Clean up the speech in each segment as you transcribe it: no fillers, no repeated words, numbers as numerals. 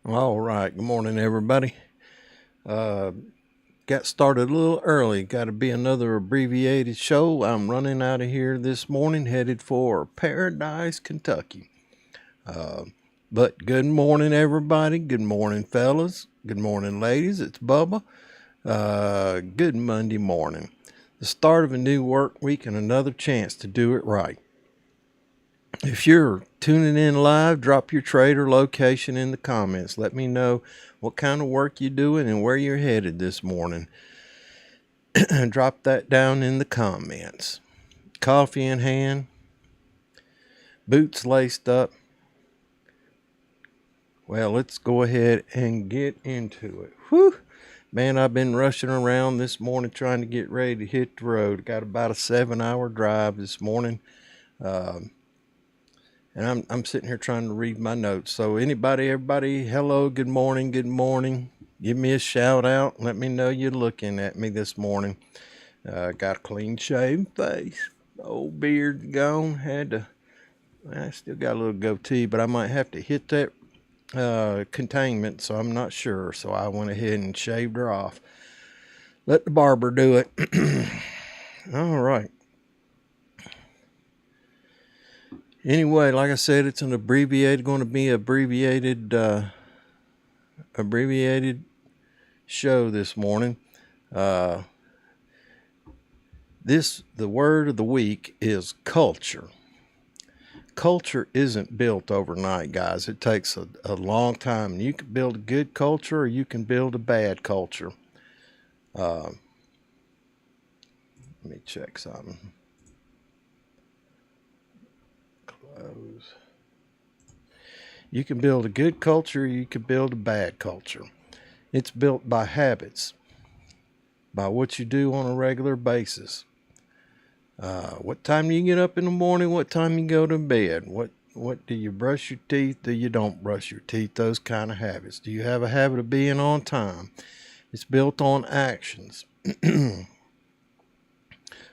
All right. Good morning, everybody. Uh, got started a little early. Got to be another abbreviated show. I'm running out of here this morning, headed for Paradise, Kentucky. Uh, but good morning, everybody. Good morning, fellas. Good morning, ladies. It's Bubba. Good Monday morning. The start of a new work week and another chance to do it right. If you're tuning in live, drop your trade or location in the comments. Let me know what kind of work you're doing and where you're headed this morning. Drop that down in the comments. Coffee in hand, boots laced up. Well, let's go ahead and get into it. Whew. Man, I've been rushing around this morning trying to get ready to hit the road. Got about a 7-hour drive this morning. And I'm sitting here trying to read my notes. So everybody, hello, good morning, good morning. Give me a shout out. Let me know you're looking at me this morning. Got a clean shaven face. Old beard gone. I still got a little goatee, but I might have to hit that containment, so I'm not sure. So I went ahead and shaved her off. Let the barber do it. All right. Anyway, like I said, it's an going to be abbreviated show this morning. The word of the week is culture. Culture isn't built overnight, guys. It takes a long time. You can build a good culture or you can build a bad culture. Let me check something. Close. You can build a good culture, you can build a bad culture. It's built by habits, by what you do on a regular basis. What time do you get up in the morning? What time you go to bed? What do you brush your teeth? Do you don't brush your teeth? Those kind of habits. Do you have a habit of being on time? It's built on actions.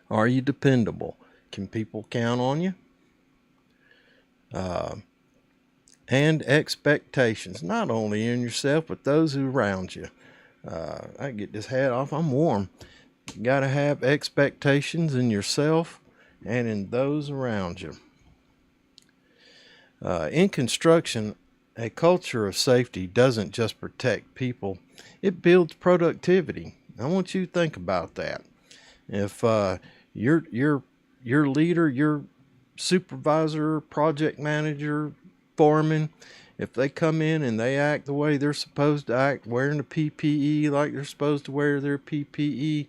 Are you dependable? Can people count on you? And expectations, not only in yourself, but those who around you. I get this hat off. I'm warm. You got to have expectations in yourself and in those around you. In construction, a culture of safety doesn't just protect people, it builds productivity. I want you to think about that. If your leader, your supervisor, project manager, foreman, if they come in and they act the way they're supposed to act, wearing the PPE like they're supposed to wear their PPE,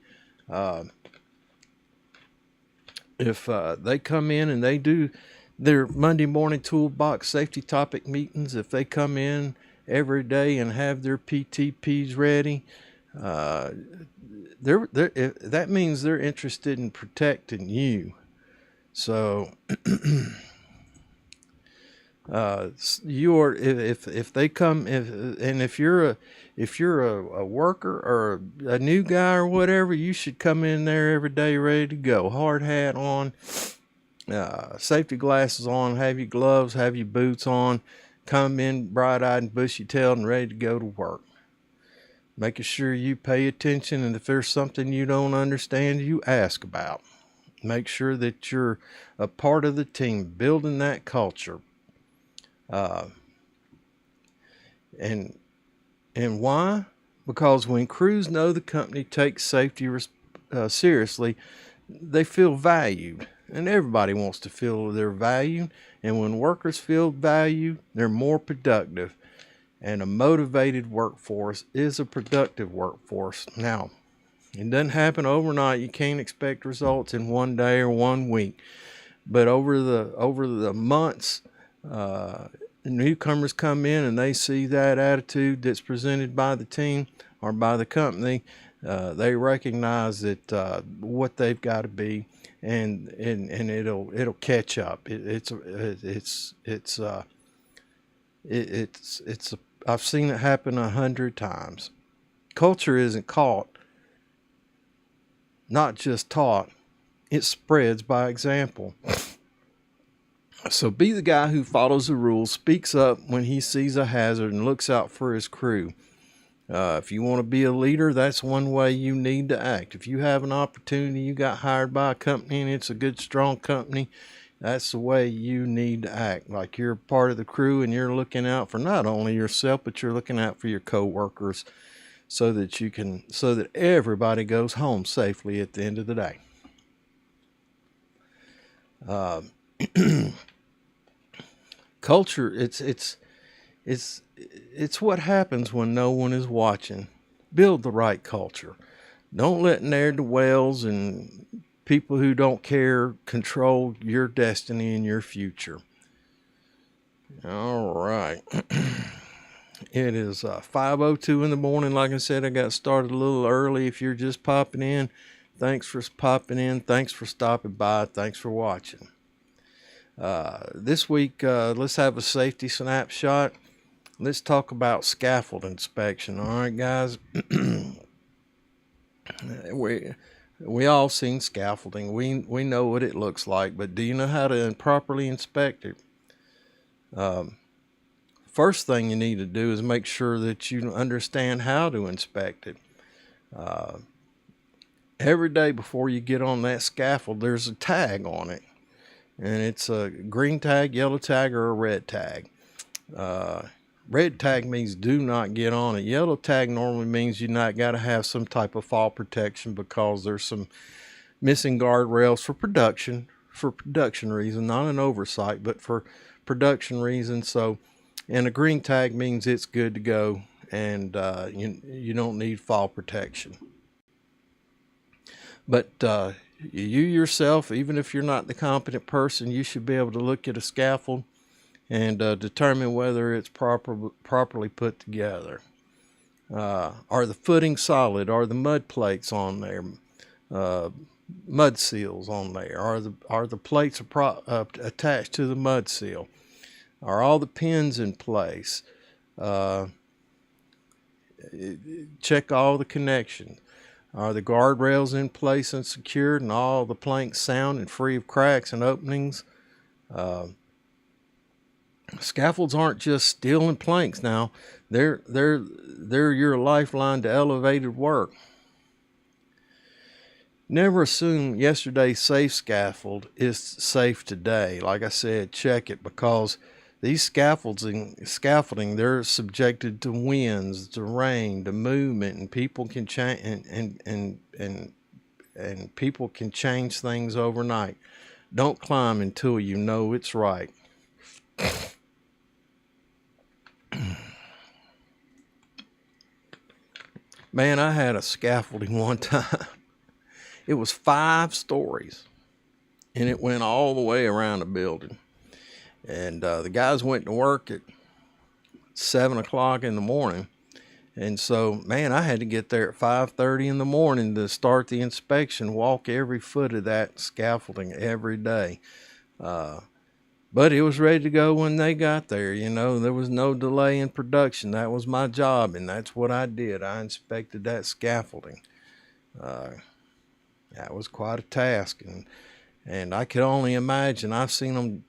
if they come in and they do their Monday morning toolbox safety topic meetings, if they come in every day and have their PTPs ready, that means they're interested in protecting you. So if they come, if you're a worker or a new guy or whatever, you should come in there every day ready to go, hard hat on, safety glasses on, have your gloves, have your boots on, come in bright-eyed and bushy-tailed and ready to go to work. Making sure you pay attention, and if there's something you don't understand, you ask about. Make sure that you're a part of the team, building that culture. And why? Because when crews know the company takes safety seriously, they feel valued, and everybody wants to feel they're valued. And when workers feel valued, they're more productive. And a motivated workforce is a productive workforce. Now, it doesn't happen overnight. You can't expect results in one day or 1 week. But over the months, newcomers come in and they see that attitude that's presented by the team or by the company. They recognize that what they've got to be, and it'll catch up. I've seen it happen 100 times. Culture isn't caught, not just taught. It spreads by example. So be the guy who follows the rules, speaks up when he sees a hazard, and looks out for his crew. If you want to be a leader, that's one way you need to act. If you have an opportunity, you got hired by a company and it's a good, strong company, that's the way you need to act. Like you're part of the crew and you're looking out for not only yourself, but you're looking out for your coworkers so that everybody goes home safely at the end of the day. Culture, it's what happens when no one is watching. Build the right culture. Don't let ne'er-do-wells and people who don't care control your destiny and your future. All right. It is 5:02 in the morning. Like I said, I got started a little early. If you're just popping in, thanks for popping in. Thanks for stopping by. Thanks for watching. This week, let's have a safety snapshot. Let's talk about scaffold inspection. All right, guys. We all seen scaffolding. We know what it looks like, but do you know how to properly inspect it? First thing you need to do is make sure that you understand how to inspect it. Every day before you get on that scaffold, there's a tag on it, and it's a green tag, yellow tag, or a red tag. Red tag means do not get on it. Yellow tag normally means you not got to have some type of fall protection because there's some missing guardrails for production reason, not an oversight, but for production reasons. So, and a green tag means it's good to go, and you don't need fall protection. But you yourself, even if you're not the competent person, you should be able to look at a scaffold and determine whether it's properly put together. Are the footings solid? Are the mud plates on there? Mud seals on there? Are the plates attached to the mud seal? Are all the pins in place? Check all the connections. Are the guardrails in place and secured, and all the planks sound and free of cracks and openings? Scaffolds aren't just steel and planks now. They're your lifeline to elevated work. Never assume yesterday's safe scaffold is safe today. Like I said, check it, because these scaffolding, they're subjected to winds, to rain, to movement, and people can change and people can change things overnight. Don't climb until you know it's right. Man, I had a scaffolding one time. It was 5 stories, and it went all the way around the building. And the guys went to work at 7 o'clock in the morning. And so, man, I had to get there at 5:30 in the morning to start the inspection, walk every foot of that scaffolding every day. But it was ready to go when they got there. You know, there was no delay in production. That was my job, and that's what I did. I inspected that scaffolding. That was quite a task, and I could only imagine. I've seen them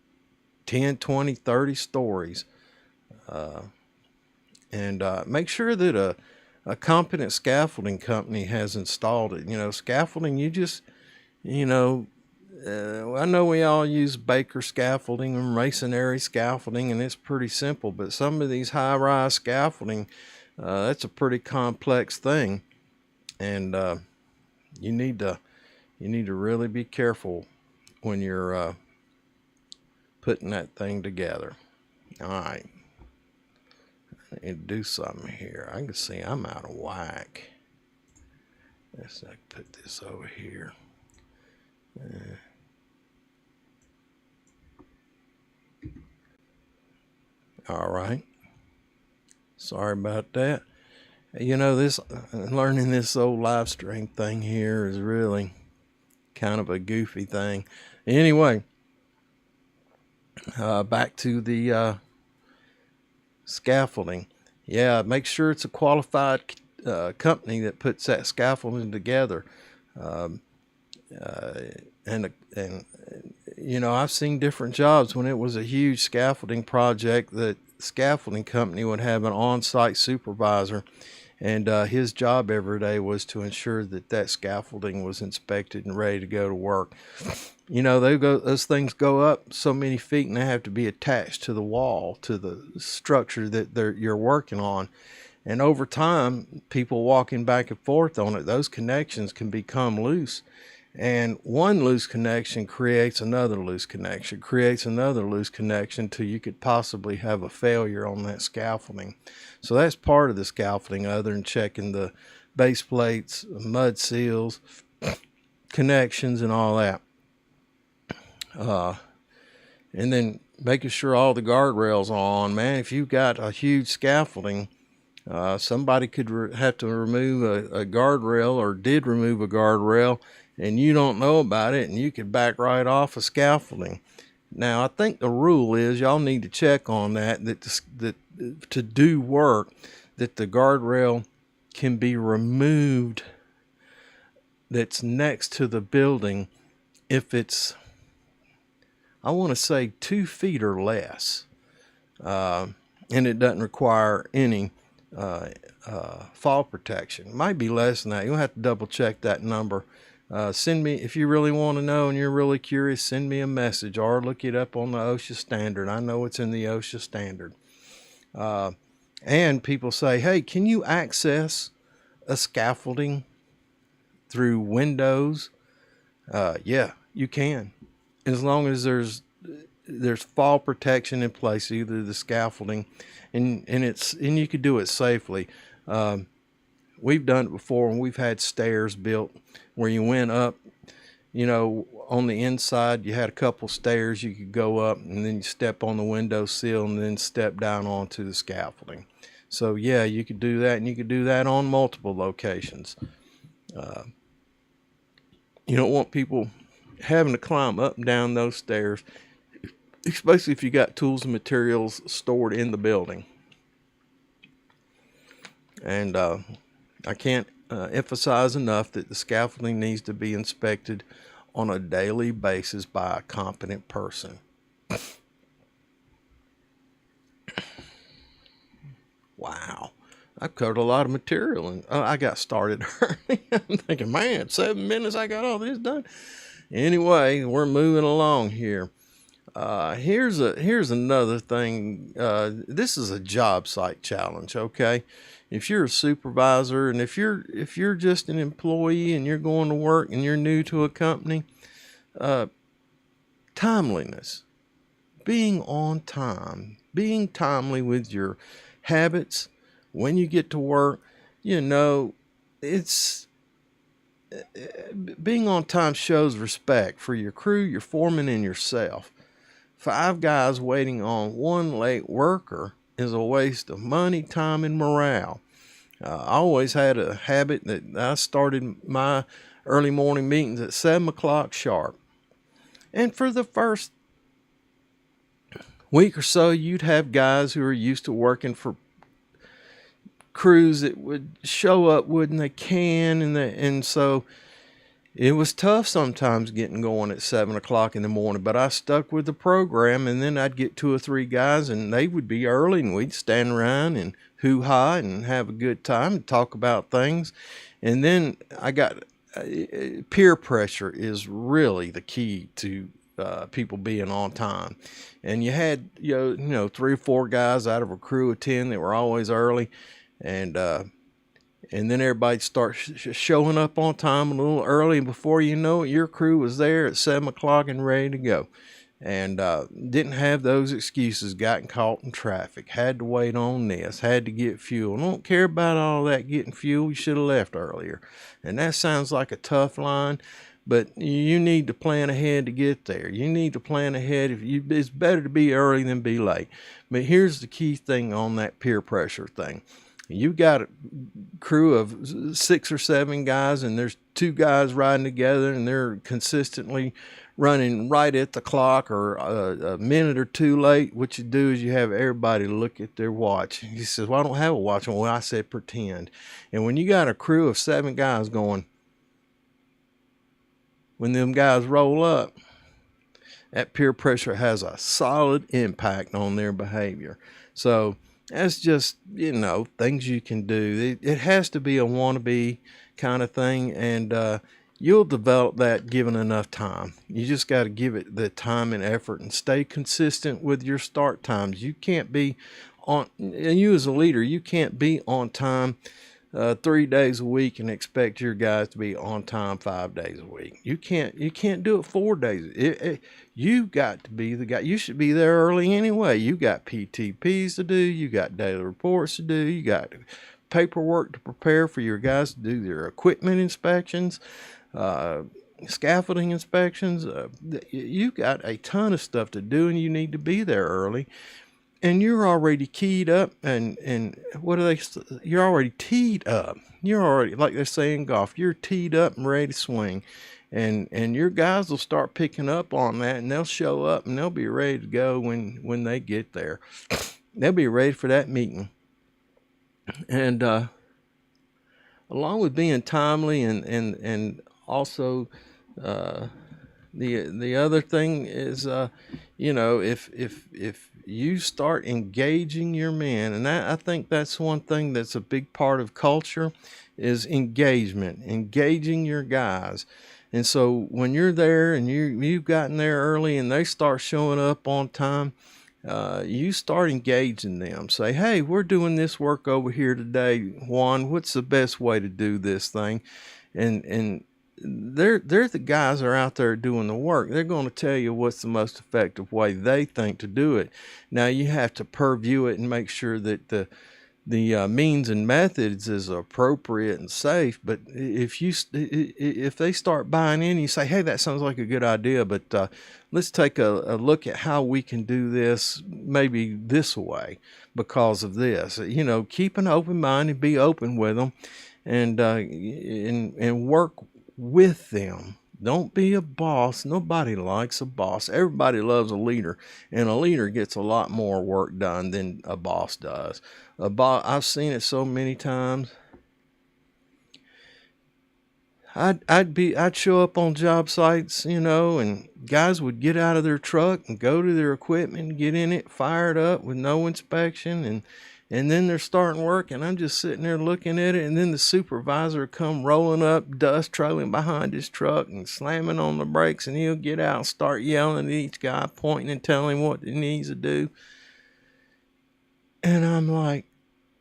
10, 20, 30 stories. And make sure that a competent scaffolding company has installed it. You know, scaffolding, I know we all use Baker scaffolding and masonry scaffolding, and it's pretty simple, but some of these high-rise scaffolding, that's a pretty complex thing, and you need to really be careful when you're putting that thing together. All right, I need to do something here. I can see I'm out of whack. Let's put this over here. All right. Sorry about that. You know, this learning this old live stream thing here is really kind of a goofy thing. Anyway, back to the scaffolding. Yeah, make sure it's a qualified company that puts that scaffolding together. And I've seen different jobs when it was a huge scaffolding project. That scaffolding company would have an on-site supervisor, and his job every day was to ensure that that scaffolding was inspected and ready to go to work. Those things go up so many feet, and they have to be attached to the wall, to the structure that you're working on. And over time, people walking back and forth on it, those connections can become loose. And one loose connection creates another loose connection, creates another loose connection, till you could possibly have a failure on that scaffolding. So that's part of the scaffolding, other than checking the base plates, mud seals, connections, and all that. And then making sure all the guardrails are on. Man, if you've got a huge scaffolding, somebody could have to remove a guardrail, or did remove a guardrail, and you don't know about it, and you could back right off a scaffolding. Now, I think the rule is y'all need to check on that to do work, that the guardrail can be removed that's next to the building if it's, I want to say, 2 feet or less, and it doesn't require any fall protection. It might be less than that. You'll have to double check that number. Send me, if you really want to know and you're really curious, send me a message or look it up on the OSHA standard. I know it's in the OSHA standard. And people say, hey, can you access a scaffolding through windows? Yeah, you can, as long as there's fall protection in place, either the scaffolding, and you could do it safely. We've done it before, and we've had stairs built where you went up, on the inside you had a couple stairs you could go up, and then you step on the window sill and then step down onto the scaffolding. So yeah, you could do that, and you could do that on multiple locations. You don't want people having to climb up and down those stairs, especially if you got tools and materials stored in the building. And I can't emphasize enough that the scaffolding needs to be inspected on a daily basis by a competent person. Wow, I've covered a lot of material, and I got started early. I'm thinking, man, 7 minutes, I got all this done. Anyway, we're moving along here. Here's another thing. This is a job site challenge, okay? If you're a supervisor, and if you're just an employee and you're going to work and you're new to a company, timeliness, being on time, being timely with your habits when you get to work, it's being on time shows respect for your crew, your foreman, and yourself. 5 guys waiting on 1 late worker is a waste of money, time, and morale. I always had a habit that I started my early morning meetings at 7 o'clock sharp. And for the first week or so, you'd have guys who are used to working for crews that would show up when they can, and so it was tough sometimes getting going at 7 o'clock in the morning, but I stuck with the program, and then I'd get 2 or 3 guys, and they would be early, and we'd stand around and hoo-ha and have a good time and talk about things. And then I got peer pressure is really the key to people being on time. And you had 3 or 4 guys out of a crew of 10 that were always early, and then everybody starts showing up on time a little early, and before you know it, your crew was there at 7 o'clock and ready to go. And didn't have those excuses, gotten caught in traffic, had to wait on this, had to get fuel. Don't care about all that getting fuel. You should have left earlier. And that sounds like a tough line, but you need to plan ahead to get there. You need to plan ahead. It's better to be early than be late. But here's the key thing on that peer pressure thing. You got a crew of 6 or 7 guys, and there's 2 guys riding together, and they're consistently running right at the clock or a minute or 2 late. What you do is you have everybody look at their watch. He says, well, I don't have a watch on. Well, I said pretend. And when you got a crew of 7 guys going, when them guys roll up, that peer pressure has a solid impact on their behavior. So that's just, things you can do. It has to be a wannabe kind of thing, and you'll develop that given enough time. You just got to give it the time and effort and stay consistent with your start times. You can't be and you as a leader, you can't be on time 3 days a week and expect your guys to be on time 5 days a week. You can't do it 4 days. You got to be the guy. You should be there early anyway. You got PTPs to do. You got daily reports to do. You got paperwork to prepare for your guys to do their equipment inspections, scaffolding inspections. You got a ton of stuff to do, and you need to be there early. And you're already keyed up, and you're already teed up. You're already, like they say in golf, you're teed up and ready to swing. And your guys will start picking up on that, and they'll show up, and they'll be ready to go when they get there. They'll be ready for that meeting. And along with being timely and also the other thing is, if you start engaging your men, and I think that's one thing that's a big part of culture, is engaging your guys. And so when you're there and you've gotten there early and they start showing up on time, you start engaging them. Say, hey, we're doing this work over here today, Juan. What's the best way to do this thing? And they're the guys that are out there doing the work. They're going to tell you what's the most effective way they think to do it. Now you have to purview it and make sure that the means and methods is appropriate and safe. But if they start buying in, you say, hey, that sounds like a good idea, but let's take a look at how we can do this maybe this way because of this. Keep an open mind and be open with them, and work with them. Don't be a boss. Nobody likes a boss. Everybody loves a leader, and a leader gets a lot more work done than a boss does. I've seen it so many times. I'd show up on job sites, and guys would get out of their truck and go to their equipment, get in it, fire it up with no inspection, and then they're starting work, and I'm just sitting there looking at it, and then the supervisor come rolling up, dust trailing behind his truck and slamming on the brakes, and he'll get out and start yelling at each guy, pointing and telling him what he needs to do. And I'm like,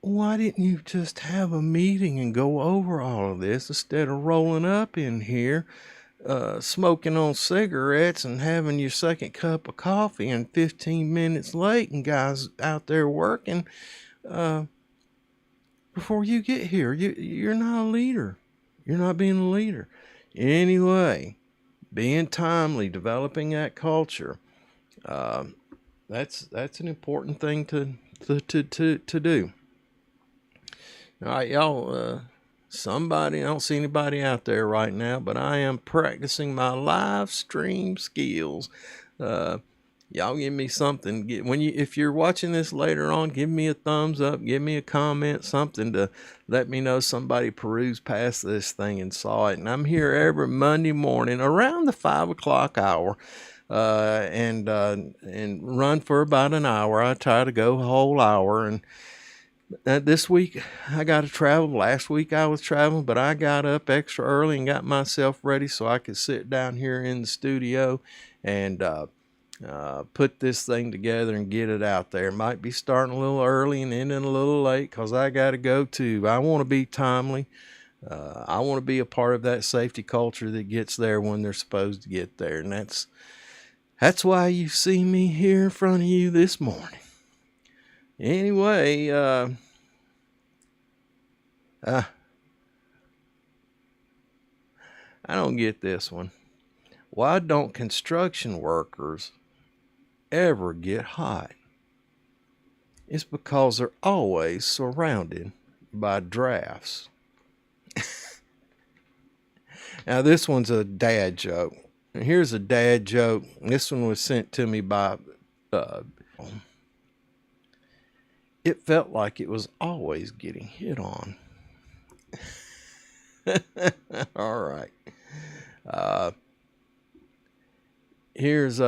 why didn't you just have a meeting and go over all of this instead of rolling up in here, smoking on cigarettes and having your second cup of coffee and 15 minutes late, and guys out there working before you get here? You're not a leader. You're not being a leader. Anyway, being timely, developing that culture, that's an important thing to do. All right, y'all, I don't see anybody out there right now, but I am practicing my live stream skills. Y'all give me something. If you're watching this later on, give me a thumbs up, give me a comment, something to let me know somebody perused past this thing and saw it. And I'm here every Monday morning around the 5 o'clock hour, and run for about an hour. I try to go a whole hour. And this week I got to travel. Last week I was traveling, but I got up extra early and got myself ready so I could sit down here in the studio and put this thing together and get it out there. Might be starting a little early and ending a little late because I got to go too. I want to be timely. I want to be a part of that safety culture that gets there when they're supposed to get there. And that's why you see me here in front of you this morning. Anyway, I don't get this one. Why don't construction workers ever get hot? It's because they're always surrounded by drafts. Now, this one's a dad joke. Here's a dad joke. This one was sent to me by it felt like it was always getting hit on. All right. here's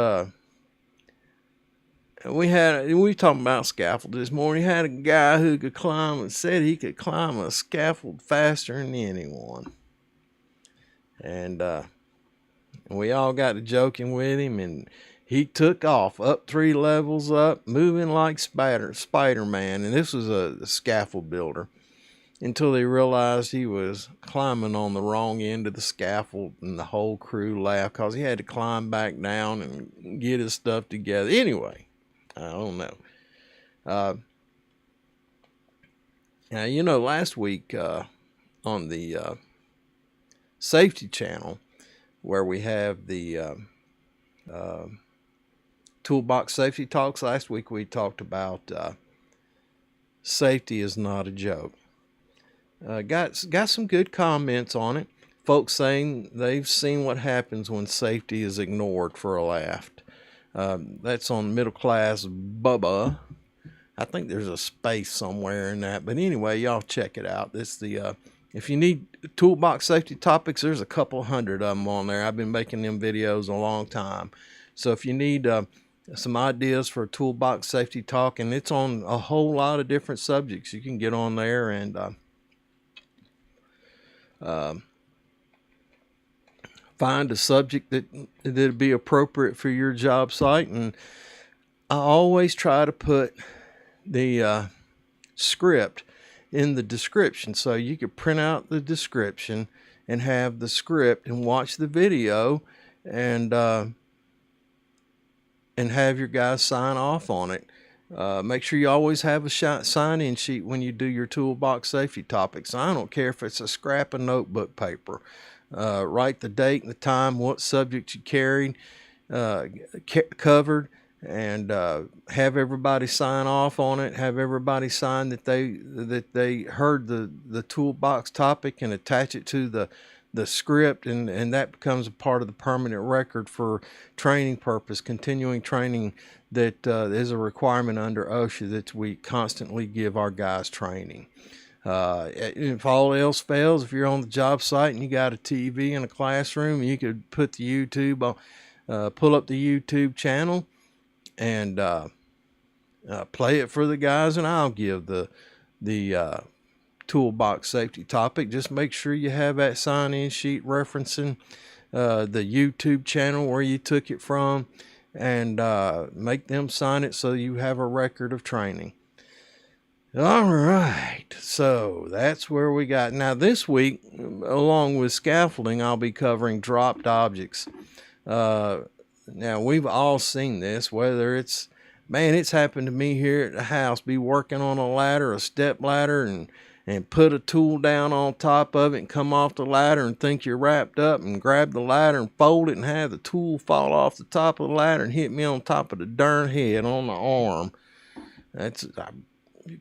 we talking about scaffold this morning. Had a guy who could climb and said he could climb a scaffold faster than anyone. And we all got to joking with him, and he took off up 3 levels up, moving like Spider-Man. And this was a scaffold builder, until he realized he was climbing on the wrong end of the scaffold, and the whole crew laughed because he had to climb back down and get his stuff together. Anyway, I don't know. Now, you know, last week on the safety channel, where we have the toolbox safety talks, last week we talked about safety is not a joke. Got some good comments on it. Folks saying they've seen what happens when safety is ignored for a laugh. That's on Middleclassbubba. I think there's a space somewhere in that, but anyway, y'all check it out. This the if you need toolbox safety topics, there's a couple hundred of them on there. I've been making them videos a long time. So if you need some ideas for a toolbox safety talk, and it's on a whole lot of different subjects, you can get on there and find a subject that'd be appropriate for your job site. And I always try to put the script in the description, so you could print out the description and have the script and watch the video, and have your guys sign off on it. Make sure you always have a sign-in sheet when you do your toolbox safety topics. I don't care if it's a scrap of notebook paper. Write the date and the time, what subject you carried, covered, and have everybody sign off on it. Have everybody sign that they heard the toolbox topic, and attach it to the script, and that becomes a part of the permanent record for training purpose, continuing training that is a requirement under OSHA that we constantly give our guys training. If all else fails, if you're on the job site and you got a TV in a classroom, you could put the YouTube on, pull up the YouTube channel and play it for the guys, and I'll give the toolbox safety topic. Just make sure you have that sign-in sheet referencing the YouTube channel where you took it from, and make them sign it so you have a record of training. All right, so that's where we got. Now this week, along with scaffolding, I'll be covering dropped objects. Now we've all seen this, whether it's happened to me here at the house. Be working on a ladder, a step ladder, and put a tool down on top of it and come off the ladder and think you're wrapped up, and grab the ladder and fold it and have the tool fall off the top of the ladder and hit me on top of the darn head on the arm. That's a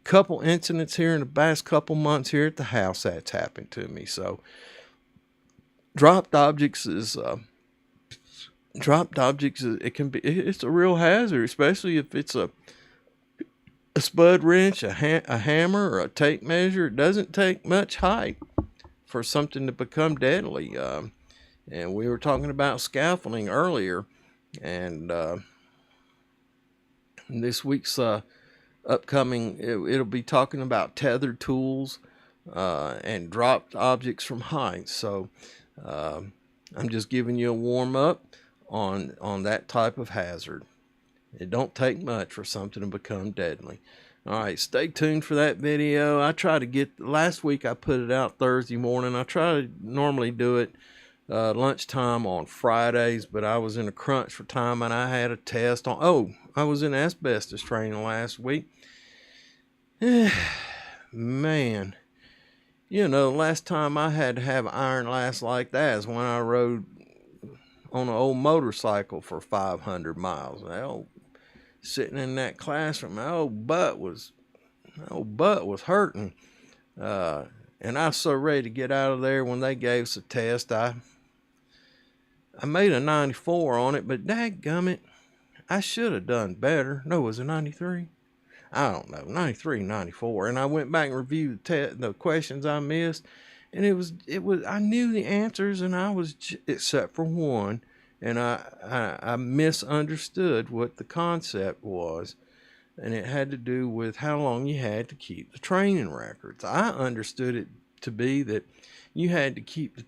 couple incidents here in the past couple months here at the house that's happened to me. So dropped objects is it's a real hazard, especially if it's a spud wrench, a hammer, or a tape measure. It doesn't take much height for something to become deadly. And we were talking about scaffolding earlier, and this week's upcoming, it'll be talking about tethered tools and dropped objects from heights. So I'm just giving you a warm up on that type of hazard. It don't take much for something to become deadly. All right, stay tuned for that video. I try to get, last week I put it out Thursday morning. I try to normally do it lunchtime on Fridays, but I was in a crunch for time, and I had a test on, I was in asbestos training last week. Man, you know, last time I had to have iron lasts like that is when I rode on an old motorcycle for 500 miles. Sitting in that classroom, my old butt was hurting, and I was so ready to get out of there when they gave us a test. I made a 94 on it, but dadgummit, I should have done better. No, was it 93? I don't know, 93, 94. And I went back and reviewed the questions I missed, and it was I knew the answers, and I was, except for one, and I misunderstood what the concept was, and it had to do with how long you had to keep the training records. I understood it to be that you had to keep the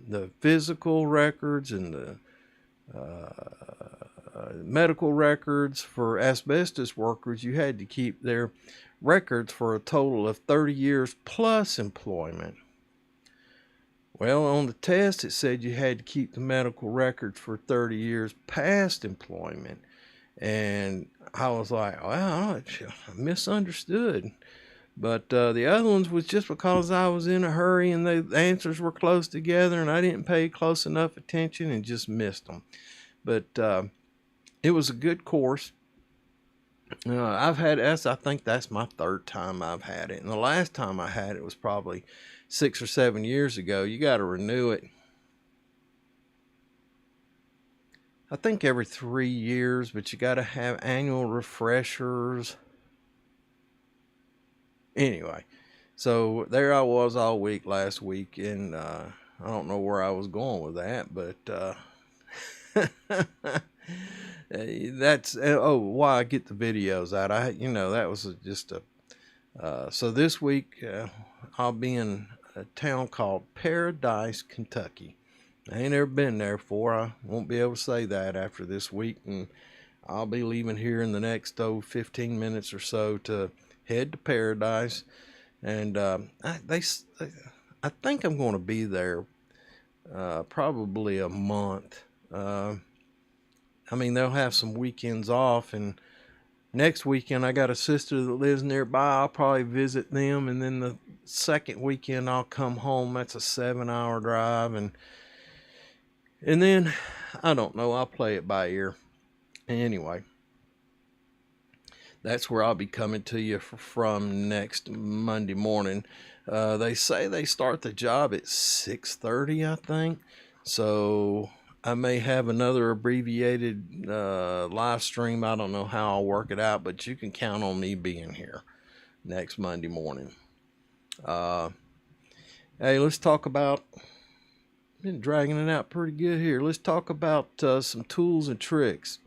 the physical records and the medical records for asbestos workers. You had to keep their records for a total of 30 years plus employment. Well, on the test, it said you had to keep the medical records for 30 years past employment. And I was like, wow, I misunderstood. But the other ones was just because I was in a hurry and the answers were close together and I didn't pay close enough attention and just missed them. But it was a good course. I think that's my third time I've had it. And the last time I had it was probably 6 or 7 years ago. You got to renew it, I think, every 3 years, but you got to have annual refreshers. Anyway, so there I was all week last week, and I don't know where I was going with that, but that's why I get the videos out. That was just a so this week I'll be in a town called Paradise, Kentucky. I ain't never been there before. I won't be able to say that after this week, and I'll be leaving here in the next 15 minutes or so to head to Paradise. And I think I'm going to be there probably a month. They'll have some weekends off, and next weekend I got a sister that lives nearby. I'll probably visit them, and then the second weekend I'll come home. That's a 7-hour drive, and then I don't know, I'll play it by ear. Anyway, that's where I'll be coming to you from next Monday morning. They say they start the job at 6:30, I think. So I may have another abbreviated live stream. I don't know how I'll work it out, but you can count on me being here next Monday morning. Hey, let's talk about, been dragging it out pretty good here. Let's talk about some tools and tricks.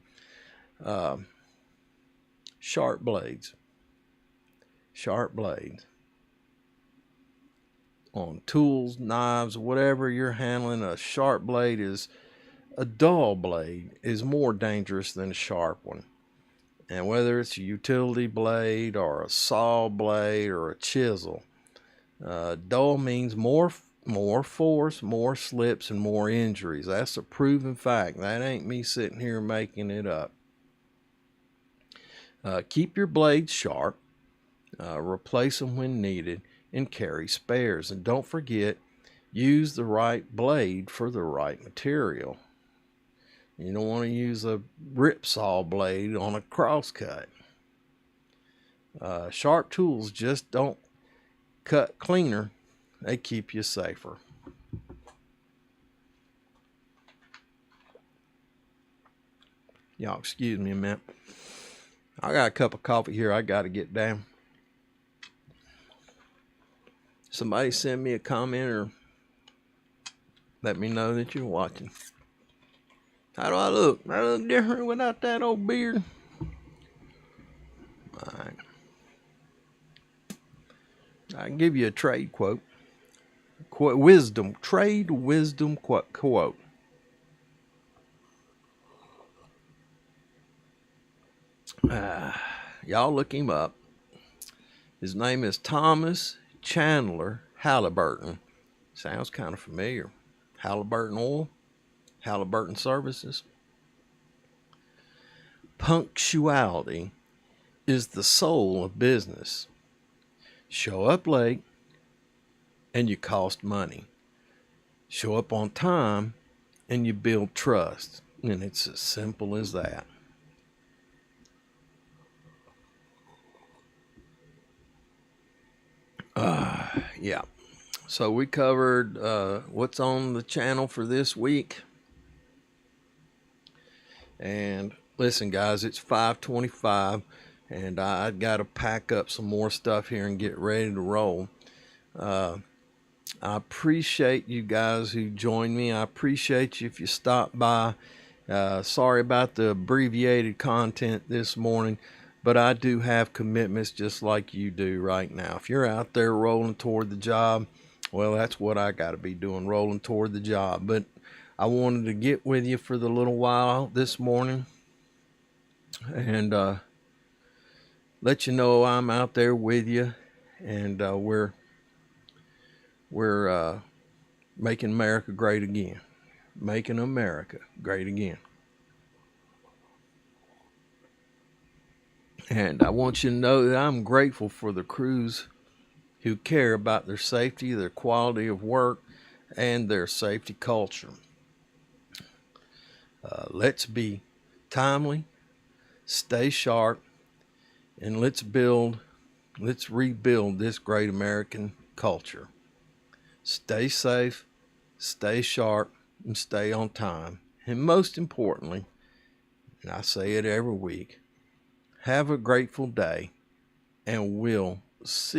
Sharp blades. Sharp blades. On tools, knives, whatever you're handling, a sharp blade a dull blade is more dangerous than a sharp one. And whether it's a utility blade or a saw blade or a chisel, dull means more force, more slips, and more injuries. That's a proven fact. That ain't me sitting here making it up. Keep your blades sharp, replace them when needed, and carry spares. And don't forget, use the right blade for the right material. You don't want to use a rip saw blade on a crosscut. Sharp tools just don't cut cleaner, they keep you safer. Y'all excuse me a minute. I got a cup of coffee here I got to get down. Somebody send me a comment or let me know that you're watching. How do I look? I look different without that old beard. All right. I can give you a trade quote. Trade wisdom quote. Y'all look him up. His name is Thomas Chandler Halliburton. Sounds kind of familiar. Halliburton Oil, Halliburton Services. Punctuality is the soul of business. Show up late and you cost money. Show up on time and you build trust. And it's as simple as that. Yeah. So we covered what's on the channel for this week. And listen, guys, it's 5:25, and I got to pack up some more stuff here and get ready to roll. I appreciate you guys who joined me. I appreciate you if you stopped by. Sorry about the abbreviated content this morning, but I do have commitments just like you do right now. If you're out there rolling toward the job, well, that's what I got to be doing, rolling toward the job. But I wanted to get with you for the little while this morning and let you know I'm out there with you, and we're making America great again. Making America great again. And I want you to know that I'm grateful for the crews who care about their safety, their quality of work, and their safety culture. Let's be timely, stay sharp, and let's rebuild this great American culture. Stay safe, stay sharp, and stay on time. And most importantly, and I say it every week, have a grateful day, and we'll see